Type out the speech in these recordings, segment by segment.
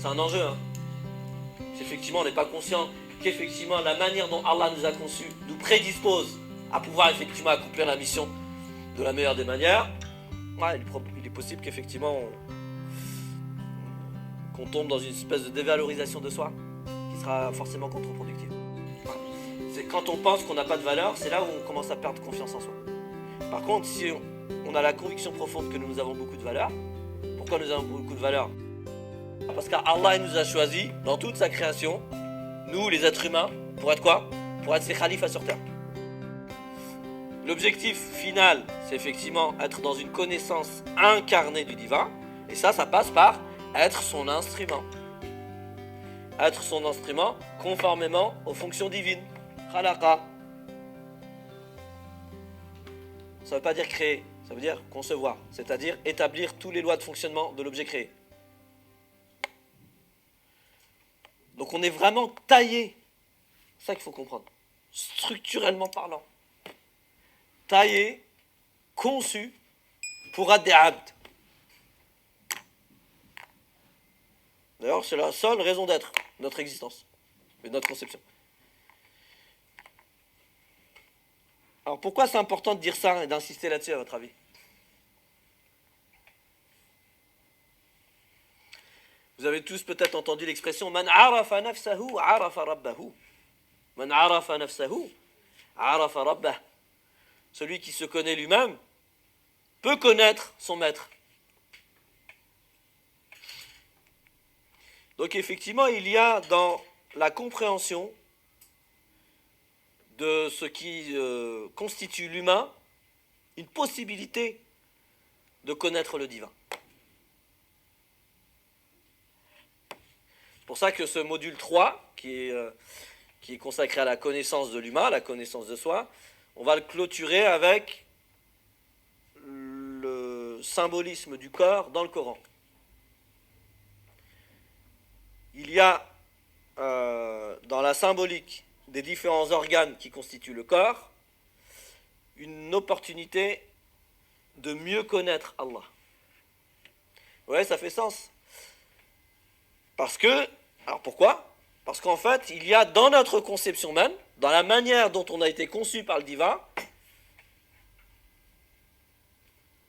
C'est un enjeu. Hein. Si effectivement on n'est pas conscient qu'effectivement la manière dont Allah nous a conçus nous prédispose à pouvoir effectivement accomplir la mission de la meilleure des manières, ouais, il est possible qu'effectivement qu'on tombe dans une espèce de dévalorisation de soi qui sera forcément contre-productive. C'est quand on pense qu'on n'a pas de valeur, c'est là où on commence à perdre confiance en soi. Par contre, si on a la conviction profonde que nous avons beaucoup de valeur, pourquoi nous avons beaucoup de valeur? Parce qu'Allah nous a choisis dans toute sa création, nous les êtres humains, pour être quoi? Pour être ses khalifas sur terre. L'objectif final, c'est effectivement être dans une connaissance incarnée du divin, et ça passe par être son instrument. Être son instrument conformément aux fonctions divines. Khalaqa. Ça ne veut pas dire créer, ça veut dire concevoir, c'est-à-dire établir toutes les lois de fonctionnement de l'objet créé. Donc on est vraiment taillé, c'est ça qu'il faut comprendre, structurellement parlant. Taillé, conçu pour être des abd. D'ailleurs, c'est la seule raison d'être de notre existence et de notre conception. Alors pourquoi c'est important de dire ça et d'insister là-dessus à votre avis? Vous avez tous peut-être entendu l'expression Man arafa nafsahu arafa rabbahu. Man arafa nafsahu arafa rabbah. Celui qui se connaît lui-même peut connaître son maître. Donc effectivement, il y a dans la compréhension de ce qui constitue l'humain une possibilité de connaître le divin. C'est pour ça que ce module 3, qui est consacré à la connaissance de l'humain, la connaissance de soi, on va le clôturer avec le symbolisme du corps dans le Coran. Il y a dans la symbolique des différents organes qui constituent le corps une opportunité de mieux connaître Allah. Ouais, ça fait sens. Alors pourquoi? Parce qu'en fait, il y a dans notre conception même, dans la manière dont on a été conçu par le divin,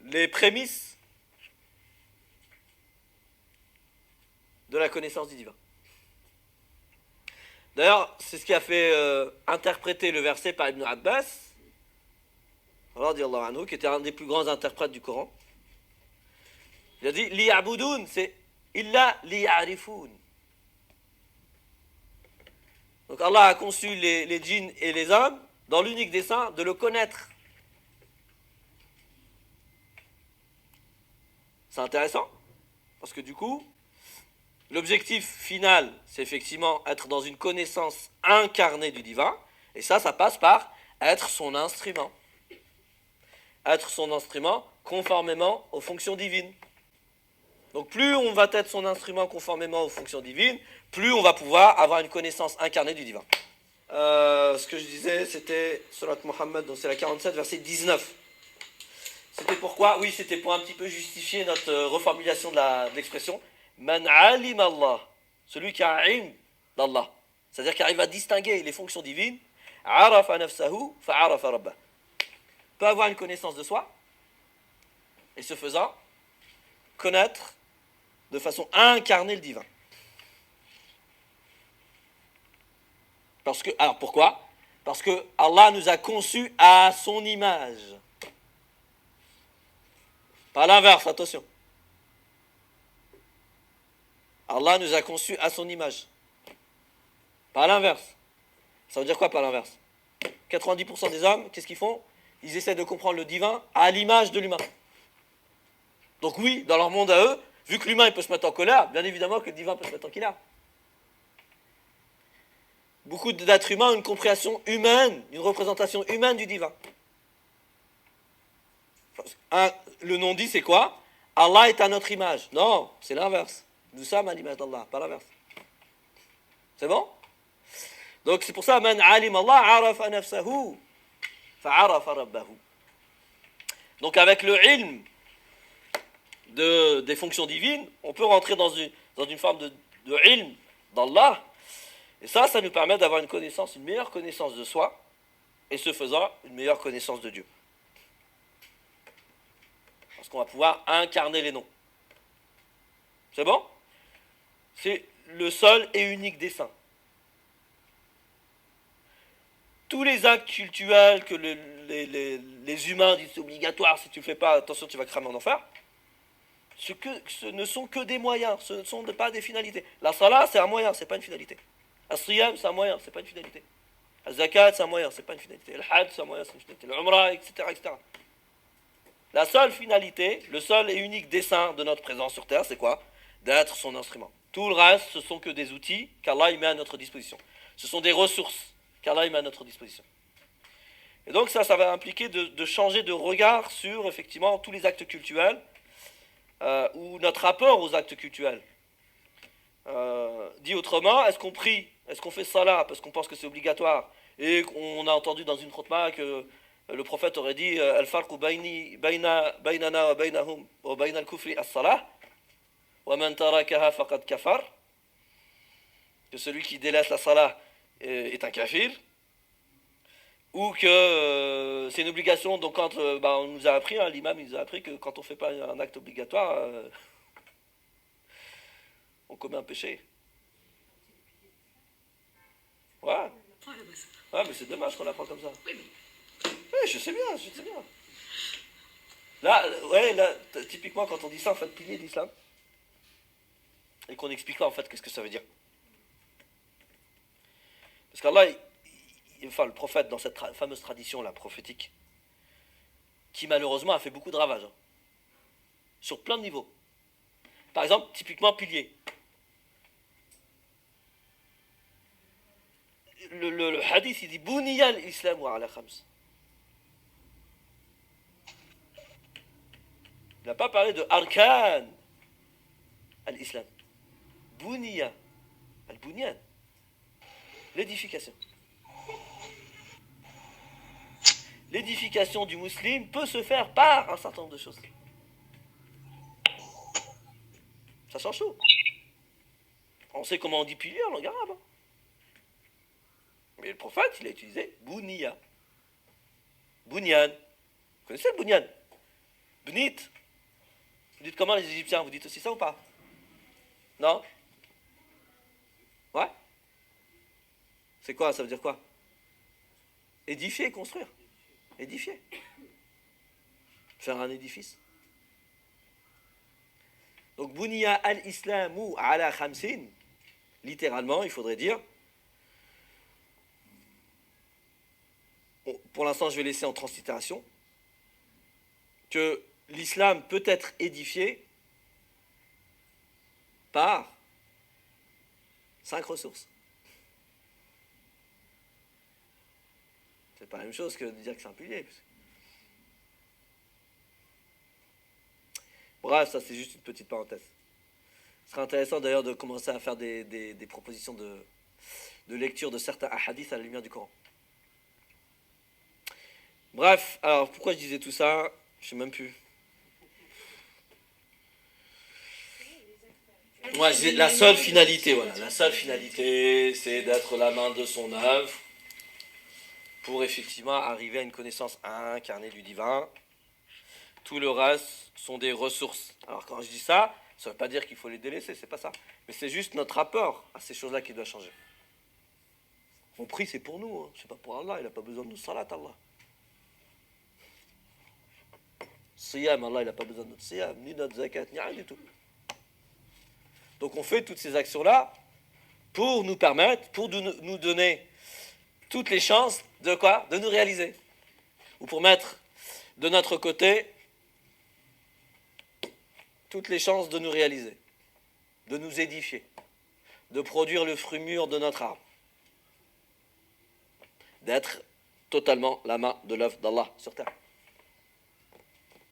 les prémices de la connaissance du divin. D'ailleurs, c'est ce qui a fait interpréter le verset par Ibn Abbas, radiyallahu anhu, qui était un des plus grands interprètes du Coran. Il a dit Liya'budoun, c'est illa liya'rifoun. Donc Allah a conçu les djinns et les hommes dans l'unique dessein de le connaître. C'est intéressant, parce que du coup, l'objectif final, c'est effectivement être dans une connaissance incarnée du divin, et ça passe par être son instrument. Être son instrument conformément aux fonctions divines. Donc plus on va être son instrument conformément aux fonctions divines, plus on va pouvoir avoir une connaissance incarnée du divin. Ce que je disais, c'était Surat Muhammad, donc c'est la 47, verset 19. C'était pourquoi? Oui, c'était pour un petit peu justifier notre reformulation de l'expression. Man alim Allah, celui qui a ilm d'Allah, c'est-à-dire qui arrive à distinguer les fonctions divines, arafa nafsahu fa'arafa rabbah. Peut avoir une connaissance de soi, et ce faisant, connaître de façon incarnée le divin. Alors pourquoi? Parce que Allah nous a conçus à son image. Pas l'inverse, attention. Allah nous a conçus à son image. Pas l'inverse. Ça veut dire quoi, pas l'inverse? 90% des hommes, qu'est-ce qu'ils font? Ils essaient de comprendre le divin à l'image de l'humain. Donc oui, dans leur monde à eux, vu que l'humain il peut se mettre en colère, bien évidemment que le divin peut se mettre en colère. Beaucoup d'êtres humains ont une compréhension humaine, une représentation humaine du divin. Le non-dit, c'est quoi? Allah est à notre image. Non, c'est l'inverse. Nous sommes à l'image d'Allah, pas l'inverse. C'est bon? Donc c'est pour ça, man alim Allah arafa nafsahu fa'arafa rabbahu. Donc avec le ilm des fonctions divines, on peut rentrer dans une forme de ilm d'Allah. Et ça nous permet d'avoir une meilleure connaissance de soi, et ce faisant, une meilleure connaissance de Dieu. Parce qu'on va pouvoir incarner les noms. C'est bon? C'est le seul et unique dessein. Tous les actes cultuels que les humains disent c'est obligatoire, si tu ne le fais pas, attention, tu vas cramer en enfer. Ce ne sont que des moyens, ce ne sont pas des finalités. La salat, c'est un moyen, c'est pas une finalité. As-siyam, c'est un moyen, c'est pas une finalité. Al-zakat, c'est un moyen, c'est pas une finalité. Al-hajj, c'est un moyen, c'est une finalité. L'umrah, etc., etc. La seule finalité, le seul et unique dessein de notre présence sur terre, c'est quoi? D'être son instrument. Tout le reste, ce sont que des outils qu'Allah met à notre disposition. Ce sont des ressources qu'Allah met à notre disposition. Et donc ça va impliquer de changer de regard sur, effectivement, tous les actes cultuels, ou notre rapport aux actes cultuels. Dit autrement, est-ce qu'on prie, est-ce qu'on fait salat parce qu'on pense que c'est obligatoire, et qu'on a entendu dans une khutbah que le prophète aurait dit al-farqu baynana wa baynahum wa bayna al-kufri as-salah wa man tarakaha faqad kafar, que celui qui délaisse la salah est un kafir, ou que c'est une obligation. Donc quand on nous a appris, l'imam il nous a appris que quand on ne fait pas un acte obligatoire, on commet un péché. Ouais. Ouais, mais c'est dommage qu'on l'apprend comme ça. Oui, je sais bien. Là, typiquement, quand on dit ça, en fait, pilier d'islam, et qu'on explique là, en fait, qu'est-ce que ça veut dire. Parce qu'Allah, le prophète, dans cette fameuse tradition-là, prophétique, qui malheureusement a fait beaucoup de ravages, sur plein de niveaux. Par exemple, typiquement, pilier. Le hadith, il dit Buniya al-Islam wa ala khams. Il n'a pas parlé de Arkan al-Islam. Buniya, al-Bunyan, l'édification. L'édification du musulman peut se faire par un certain nombre de choses. Ça change tout. On sait comment on dit pilier en langue arabe. Mais le prophète, il a utilisé Buniya. Bunyan. Vous connaissez le Bunyan? Bnit. Vous dites comment les Égyptiens? Vous dites aussi ça ou pas? Non? Ouais? C'est quoi? Ça veut dire quoi? Édifier, construire. Édifier. Faire un édifice. Donc, Buniya al-Islamu ala khamsin, littéralement, il faudrait dire, pour l'instant, je vais laisser en translittération, que l'islam peut être édifié par 5 ressources. C'est pas la même chose que de dire que c'est un pilier. Bref, ça c'est juste une petite parenthèse. Ce serait intéressant d'ailleurs de commencer à faire des propositions de lecture de certains hadiths à la lumière du Coran. Bref, alors pourquoi je disais tout ça? Je sais même plus. Moi, la seule finalité, c'est d'être la main de son œuvre pour effectivement arriver à une connaissance incarnée du divin. Tout le reste sont des ressources. Alors quand je dis ça, ça ne veut pas dire qu'il faut les délaisser, c'est pas ça. Mais c'est juste notre rapport à ces choses-là qui doit changer. On prie, c'est pour nous, c'est pas pour Allah, il n'a pas besoin de nos salat, Allah. Siyam, Allah, il n'a pas besoin de notre siyam, ni notre zakat, ni rien du tout. Donc on fait toutes ces actions-là pour nous permettre, pour nous donner toutes les chances de quoi? De nous réaliser. Ou pour mettre de notre côté toutes les chances de nous réaliser, de nous édifier, de produire le fruit mûr de notre arbre, d'être totalement la main de l'œuvre d'Allah sur terre.